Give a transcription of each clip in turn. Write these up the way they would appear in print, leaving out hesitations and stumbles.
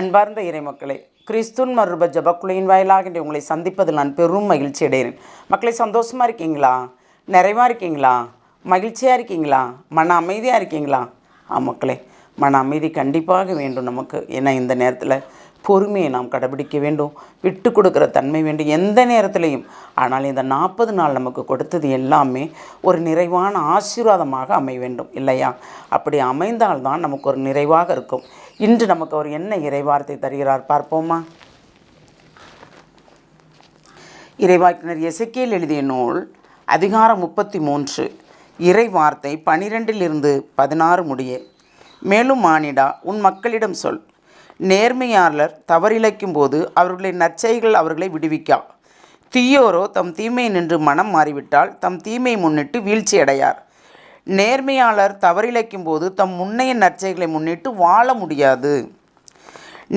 அன்பார்ந்த இறைமக்களே, கிறிஸ்துவின் மறுரூப ஜெபக்குழுவின் வாயிலாக இன்று உங்களை சந்திப்பதில் நான் பெரும் மகிழ்ச்சி அடைகிறேன். மக்களை, சந்தோஷமாக இருக்கீங்களா? நிறைவாக இருக்கீங்களா? மகிழ்ச்சியாக இருக்கீங்களா? மன அமைதியாக இருக்கீங்களா? மக்களே, மன அமைதி கண்டிப்பாக வேண்டும் நமக்கு. ஏன்னா இந்த நேரத்தில் பொறுமையை நாம் கடைபிடிக்க வேண்டும், விட்டு கொடுக்குற தன்மை வேண்டும் எந்த நேரத்திலையும். ஆனால் இந்த 40 நாள் நமக்கு கொடுத்தது எல்லாமே ஒரு நிறைவான ஆசீர்வாதமாக அமைய வேண்டும் இல்லையா? அப்படி அமைந்தால்தான் நமக்கு ஒரு நிறைவாக இருக்கும். இன்று நமக்கு அவர் என்ன இறைவார்த்தை தருகிறார் பார்ப்போமா? இறைவாக்கினர் எசேக்கியேல் எழுதிய நூல் அதிகாரம் 33 இறைவார்த்தை 12 16 முடிய. மேலும் மானிடா, உன் மக்களிடம் சொல், நேர்மையாளர் தவறிழைக்கும் போது அவர்களின் நற்செய்கள் அவர்களை விடுவிக்கா. தீயோரோ தம் தீமை நின்று மனம் மாறிவிட்டால் தம் தீமை முன்னிட்டு வீழ்ச்சி அடையார். நேர்மையாளர் தவறிழைக்கும் போது தம் முன்னைய நற்செய்களை முன்னிட்டு வாழ முடியாது.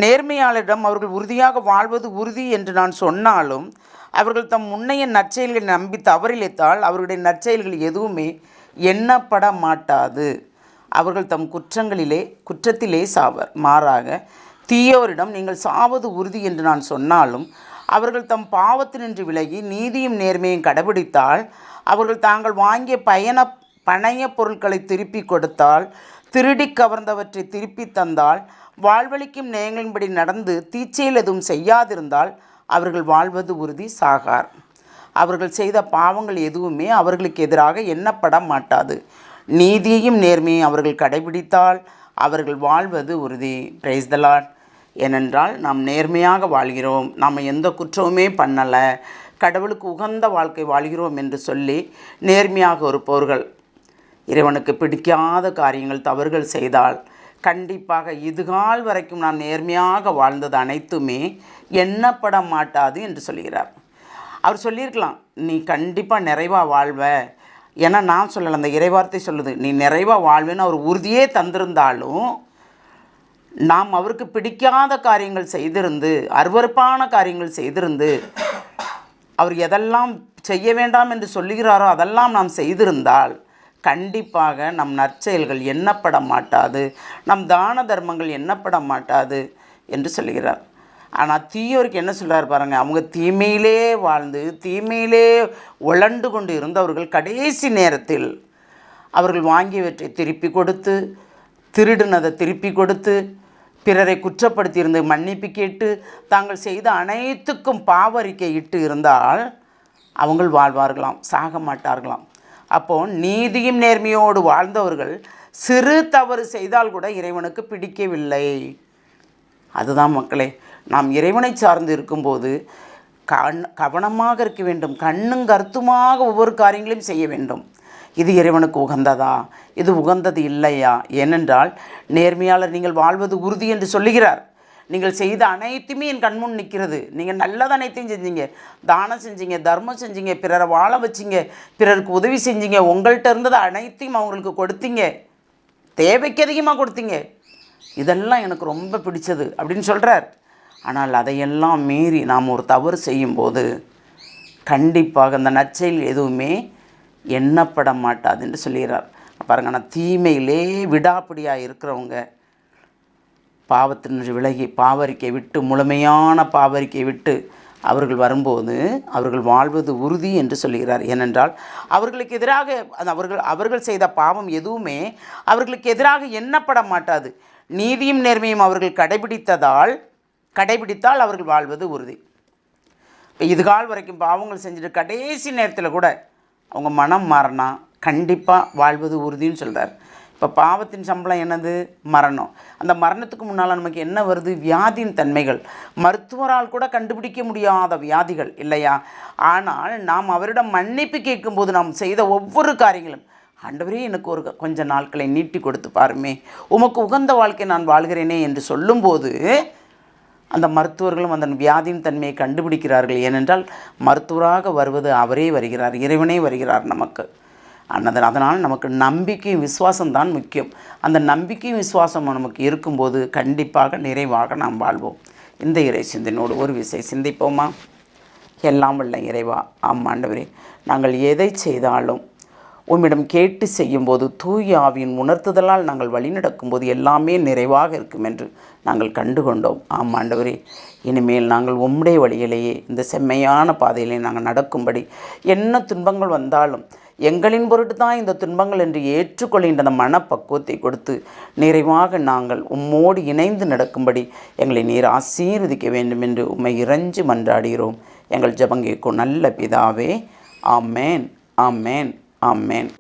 நேர்மையாளரிடம் அவர்கள் உறுதியாக வாழ்வது உறுதி என்று நான் சொன்னாலும் அவர்கள் தம் முன்னைய நற்செயல்களை நம்பி தவறிழைத்தால் அவர்களுடைய நற்செயல்கள் எதுவுமே எண்ணப்பட மாட்டாது. அவர்கள் தம் குற்றத்திலே சாவர். மாறாக தீயோரிடம் நீங்கள் சாவது உறுதி என்று நான் சொன்னாலும் அவர்கள் தம் பாவத்தினின்று விலகி நீதியும் நேர்மையும் கடைபிடித்தால், அவர்கள் தாங்கள் வாங்கிய பணைய பொருட்களை திருப்பி கொடுத்தால், திருடி கவர்ந்தவற்றை திருப்பி தந்தால், வாழ்வழிக்கும் நேயங்களின்படி நடந்து தீச்செயல் எதுவும் செய்யாதிருந்தால் அவர்கள் வாழ்வது உறுதி, சாகார். அவர்கள் செய்த பாவங்கள் எதுவுமே அவர்களுக்கு எதிராக எண்ணப்பட மாட்டாது. நீதியையும் நேர்மையும் அவர்கள் கடைபிடித்தால் அவர்கள் வாழ்வது உறுதி. Praise the Lord. ஏனென்றால் நாம் நேர்மையாக வாழ்கிறோம், நாம் எந்த குற்றமுமே பண்ணலை, கடவுளுக்கு உகந்த வாழ்க்கை வாழ்கிறோம் என்று சொல்லி நேர்மையாக இருப்பவர்கள் இறைவனுக்கு பிடிக்காத காரியங்கள் தவறுகள் செய்தால் கண்டிப்பாக இதுகால் வரைக்கும் நான் நேர்மையாக வாழ்ந்தது அனைத்துமே எண்ணப்பட மாட்டாது என்று சொல்கிறார். அவர் சொல்லியிருக்கலாம், நீ கண்டிப்பாக நிறைவாக வாழ்வ. ஏன்னா நான் சொல்லலை, அந்த இறைவார்த்தை சொல்லுது, நீ நிறைவாக வாழ்வேன்னு அவர் உறுதியே தந்திருந்தாலும் நாம் அவருக்கு பிடிக்காத காரியங்கள் செய்திருந்து, அருவருப்பான காரியங்கள் செய்திருந்து, அவர் எதெல்லாம் செய்ய வேண்டாம் என்று சொல்லுகிறாரோ அதெல்லாம் நாம் செய்திருந்தால் கண்டிப்பாக நம் நற்செயல்கள் எண்ணப்பட மாட்டாது, நம் தான தர்மங்கள் எண்ணப்பட மாட்டாது என்று சொல்கிறார். ஆனால் தீயோருக்கு என்ன சொல்கிறார் பாருங்கள், அவங்க தீமையிலே வாழ்ந்து தீமையிலே உழண்டு கொண்டு இருந்தவர்கள் கடைசி நேரத்தில் அவர்கள் வாங்கியவற்றை திருப்பி கொடுத்து, திருடினதை திருப்பி கொடுத்து, பிறரை குற்றப்படுத்தியிருந்து மன்னிப்பு கேட்டு தாங்கள் செய்த அனைத்துக்கும் பாவறிக்கை இட்டு இருந்தால் அவங்கள் வாழ்வார்களாம், சாக மாட்டார்களாம். அப்போது நீதியும் நேர்மையோடு வாழ்ந்தவர்கள் சிறு தவறு செய்தால் கூட இறைவனுக்கு பிடிக்கவில்லை. அதுதான் மக்களே, நாம் இறைவனை சார்ந்து இருக்கும்போது கவனமாக இருக்க வேண்டும், கண்ணும் கருத்துமாக ஒவ்வொரு காரியங்களையும் செய்ய வேண்டும். இது இறைவனுக்கு உகந்ததா, இது உகந்தது இல்லையா? ஏனென்றால் நேர்மையாளர் நீங்கள் வாழ்வது உறுதி என்று சொல்லுகிறார். நீங்கள் செய்த அனைத்துமே என் கண்முன் நிற்கிறது. நீங்கள் நல்லது அனைத்தையும் செஞ்சீங்க, தானம் செஞ்சீங்க, தர்மம் செஞ்சீங்க, பிறரை வாழ வச்சிங்க, பிறருக்கு உதவி செஞ்சீங்க, உங்கள்கிட்ட இருந்தது அனைத்தையும் அவங்களுக்கு கொடுத்தீங்க, தேவைக்கு அதிகமாக கொடுத்தீங்க, இதெல்லாம் எனக்கு ரொம்ப பிடிச்சது அப்படின்னு சொல்கிறார். ஆனால் அதையெல்லாம் மீறி நாம் ஒரு தவறு செய்யும்போது கண்டிப்பாக அந்த நற்செயல் எதுவுமே எண்ணப்பட மாட்டாது என்று சொல்கிறார். பாருங்க, ஆனால் தீமையிலே விடாப்பிடியாக இருக்கிறவங்க பாவத்தின் விலகி பாவரிக்கை விட்டு, முழுமையான பாவரிக்கை விட்டு அவர்கள் வரும்போது அவர்கள் வாழ்வது உறுதி என்று சொல்கிறார். ஏனென்றால் அவர்களுக்கு எதிராக அவர்கள் செய்த பாவம் எதுவுமே அவர்களுக்கு எதிராக எண்ணப்பட மாட்டாது. நீதியும் நேர்மையும் அவர்கள் கடைபிடித்தால் அவர்கள் வாழ்வது உறுதி. இப்போ இதுகால் வரைக்கும் பாவங்கள் செஞ்சுட்டு கடைசி நேரத்தில் கூட அவங்க மனம் மாறினா கண்டிப்பாக வாழ்வது உறுதின்னு சொல்கிறார். இப்போ பாவத்தின் சம்பளம் என்னது? மரணம். அந்த மரணத்துக்கு முன்னால் நமக்கு என்ன வருது? வியாதியின் தன்மைகள், மருத்துவரால் கூட கண்டுபிடிக்க முடியாத வியாதிகள் இல்லையா? ஆனால் நாம் அவரிடம் மன்னிப்பு கேட்கும்போது நாம் செய்த ஒவ்வொரு காரியங்களும், ஆண்டவரே எனக்கு கொஞ்ச நாட்களை நீட்டி கொடுத்து பாருமே, உமக்கு உகந்த வாழ்க்கை நான் வாழ்கிறேனே என்று சொல்லும்போது அந்த மருத்துவர்களும் அந்த வியாதியின் தன்மையை கண்டுபிடிக்கிறார்கள். ஏனென்றால் மருத்துவராக வருவது அவரே வருகிறார், இறைவனே வருகிறார் நமக்கு. அதனால் நமக்கு நம்பிக்கையும் விசுவாசம்தான் முக்கியம். அந்த நம்பிக்கையும் விசுவாசம் நமக்கு இருக்கும்போது கண்டிப்பாக நிறைவாக நாம் வாழ்வோம். இந்த இறை சிந்தனையோடு ஒரு விஷயம் சிந்திப்போமா? எல்லாம் வல்ல இறைவா, ஆம் ஆண்டவரே, நாங்கள் எதை செய்தாலும் உம்மிடம் கேட்டு செய்யும்போது தூய ஆவியின் உணர்த்துதலால் நாங்கள் வழிநடக்கும்போது எல்லாமே நிறைவாக இருக்கும் என்று நாங்கள் கண்டுகொண்டோம். ஆம் ஆண்டவரே, இனிமேல் நாங்கள் உம்முடைய வழியிலேயே இந்த செம்மையான பாதையிலே நாங்கள் நடக்கும்படி என்ன துன்பங்கள் வந்தாலும் எங்களின் பொருட்டு தான் இந்த துன்பங்கள் என்று ஏற்றுக்கொள்கின்ற அந்த மனப்பக்குவத்தை கொடுத்து நிறைவாக நாங்கள் உம்மோடு இணைந்து நடக்கும்படி எங்களை நீர் ஆசீர்வதிக்க வேண்டும் என்று உம்மை இறைஞ்சி மன்றாடுகிறோம். எங்கள் ஜெபம் கேட்கும் நல்ல பிதாவே. ஆமேன், ஆமேன், ஆமேன்.